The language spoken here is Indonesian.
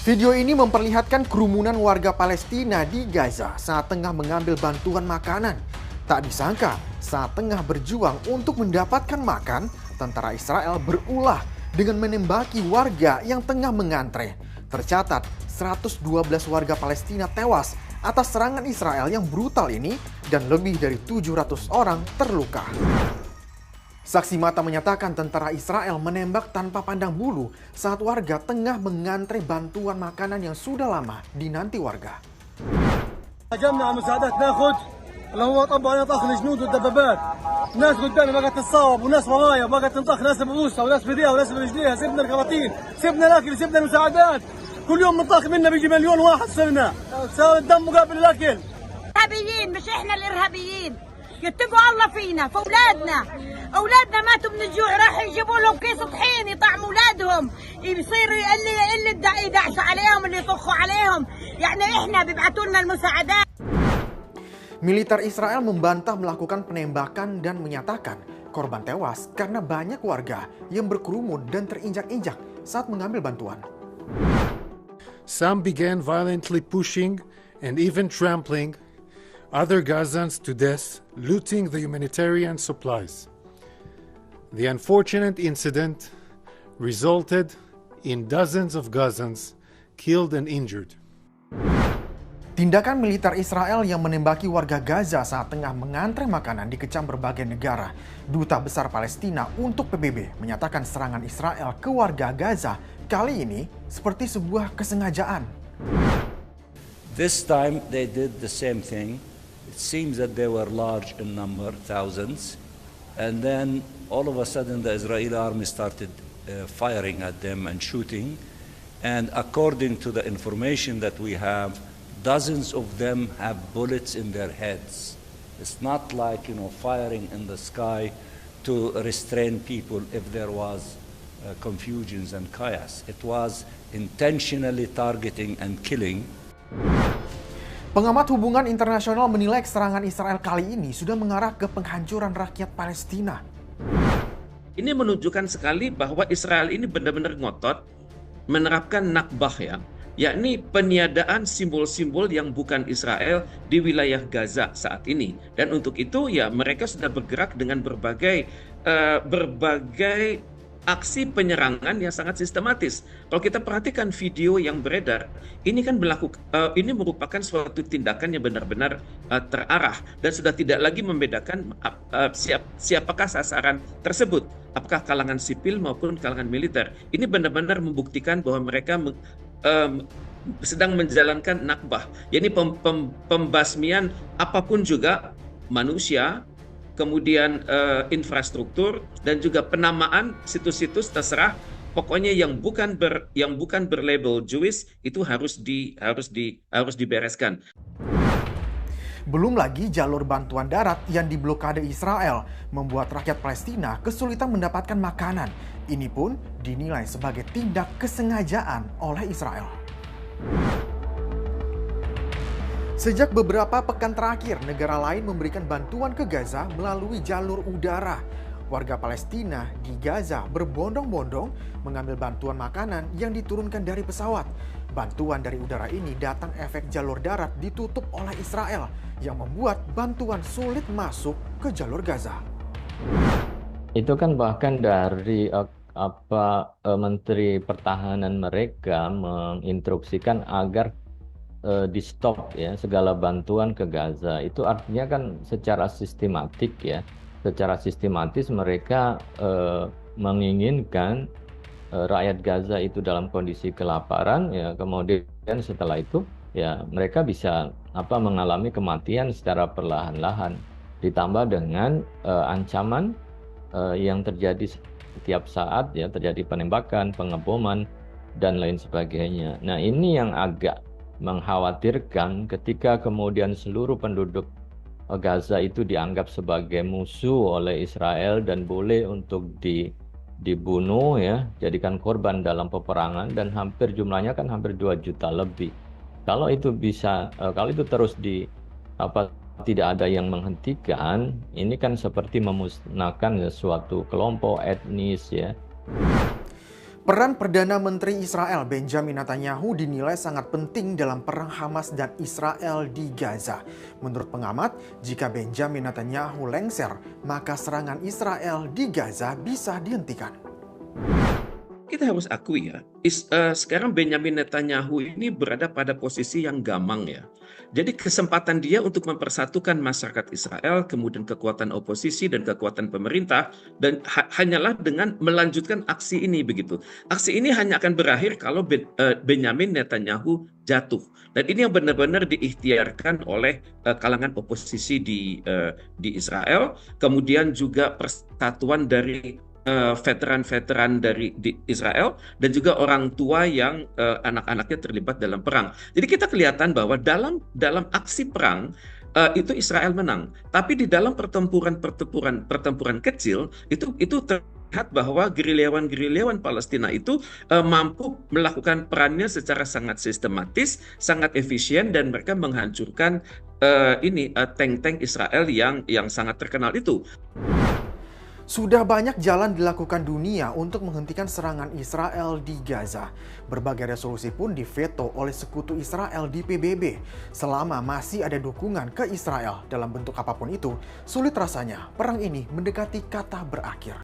Video ini memperlihatkan kerumunan warga Palestina di Gaza saat tengah mengambil bantuan makanan. Tak disangka, saat tengah berjuang untuk mendapatkan makan, tentara Israel berulah dengan menembaki warga yang tengah mengantre. Tercatat, 112 warga Palestina tewas atas serangan Israel yang brutal ini dan lebih dari 700 orang terluka. Saksi mata menyatakan tentara Israel menembak tanpa pandang bulu saat warga tengah mengantre bantuan makanan yang sudah lama dinanti warga. جمع مساعدات ناخذ اللي هو طبعا طخ الجنود والدبابات ناس قدامي بقت تتصاوب وناس ورايا بقت تنطخ ناس ببوسها وناس بايديها وناس برجليها سيبنا الكراتين سيبنا الاكل سيبنا المساعدات كل يوم منطخ منا بيجي مليون واحد صار الدم مقابل الاكل ارهابيين مش احنا الارهابيين يتقوا الله فينا في اولادنا ماتوا من الجوع راح يجيبوا لهم كيس طحين يطعموا اولادهم يصير اللي يدعسوا عليهم اللي يطخوا عليهم يعني احنا بيبعتوا لنا المساعدات. Militer Israel membantah melakukan penembakan dan menyatakan korban tewas karena banyak warga yang berkerumun dan terinjak-injak saat mengambil bantuan. Some began violently pushing and even trampling other Gazans to death, looting the humanitarian supplies. The unfortunate incident resulted in dozens of Gazans killed and injured. Tindakan militer Israel yang menembaki warga Gaza saat tengah mengantre makanan dikecam berbagai negara. Duta Besar Palestina untuk PBB menyatakan serangan Israel ke warga Gaza kali ini seperti sebuah kesengajaan. This time they did the same thing. It seems that they were large in number, thousands, and then all of a sudden the Israeli army started firing at them and shooting. And according to the information that we have, dozens of them have bullets in their heads. It's not like, firing in the sky to restrain people if there was confusions and chaos. It was intentionally targeting and killing. Pengamat hubungan internasional menilai serangan Israel kali ini sudah mengarah ke penghancuran rakyat Palestina. Ini menunjukkan sekali bahwa Israel ini benar-benar ngotot menerapkan nakbah yakni peniadaan simbol-simbol yang bukan Israel di wilayah Gaza saat ini. Dan untuk itu mereka sudah bergerak dengan berbagai aksi penyerangan yang sangat sistematis. Kalau kita perhatikan video yang beredar, ini kan ini merupakan suatu tindakan yang benar-benar terarah dan sudah tidak lagi membedakan siapakah sasaran tersebut, apakah kalangan sipil maupun kalangan militer. Ini benar-benar membuktikan bahwa mereka sedang menjalankan nakbah, yakni pembasmian apapun juga manusia, kemudian infrastruktur dan juga penamaan situs-situs terserah. Pokoknya yang bukan berlabel Jewish itu harus dibereskan. Belum lagi jalur bantuan darat yang diblokade Israel membuat rakyat Palestina kesulitan mendapatkan makanan. Ini pun dinilai sebagai tindak kesengajaan oleh Israel. Sejak beberapa pekan terakhir, negara lain memberikan bantuan ke Gaza melalui jalur udara. Warga Palestina di Gaza berbondong-bondong mengambil bantuan makanan yang diturunkan dari pesawat. Bantuan dari udara ini datang efek jalur darat ditutup oleh Israel yang membuat bantuan sulit masuk ke jalur Gaza. Itu kan bahkan dari Menteri Pertahanan mereka menginstruksikan agar di stop segala bantuan ke Gaza. Itu artinya kan secara sistematis mereka menginginkan rakyat Gaza itu dalam kondisi kelaparan, kemudian setelah itu mereka bisa mengalami kematian secara perlahan-lahan, ditambah dengan ancaman yang terjadi setiap saat, terjadi penembakan, pengeboman dan lain sebagainya. Nah, ini yang agak mengkhawatirkan ketika kemudian seluruh penduduk Gaza itu dianggap sebagai musuh oleh Israel dan boleh untuk dibunuh, jadikan korban dalam peperangan, dan jumlahnya kan hampir 2 juta lebih. Kalau itu terus tidak ada yang menghentikan, ini kan seperti memusnahkan suatu kelompok etnis. Peran Perdana Menteri Israel Benjamin Netanyahu dinilai sangat penting dalam perang Hamas dan Israel di Gaza. Menurut pengamat, jika Benjamin Netanyahu lengser, maka serangan Israel di Gaza bisa dihentikan. Kita harus akui ya, sekarang Benjamin Netanyahu ini berada pada posisi yang gamang ya. Jadi kesempatan dia untuk mempersatukan masyarakat Israel, kemudian kekuatan oposisi dan kekuatan pemerintah, dan hanyalah dengan melanjutkan aksi ini begitu. Aksi ini hanya akan berakhir kalau Benjamin Netanyahu jatuh. Dan ini yang benar-benar diikhtiarkan oleh kalangan oposisi di Israel, kemudian juga persatuan dari veteran-veteran di Israel dan juga orang tua yang anak-anaknya terlibat dalam perang. Jadi kita kelihatan bahwa dalam aksi perang itu Israel menang, tapi di dalam pertempuran kecil itu terlihat bahwa gerilyawan Palestina itu mampu melakukan perannya secara sangat sistematis, sangat efisien, dan mereka menghancurkan tank-tank Israel yang sangat terkenal itu. Sudah banyak jalan dilakukan dunia untuk menghentikan serangan Israel di Gaza. Berbagai resolusi pun diveto oleh sekutu Israel di PBB. Selama masih ada dukungan ke Israel dalam bentuk apapun itu, sulit rasanya perang ini mendekati kata berakhir.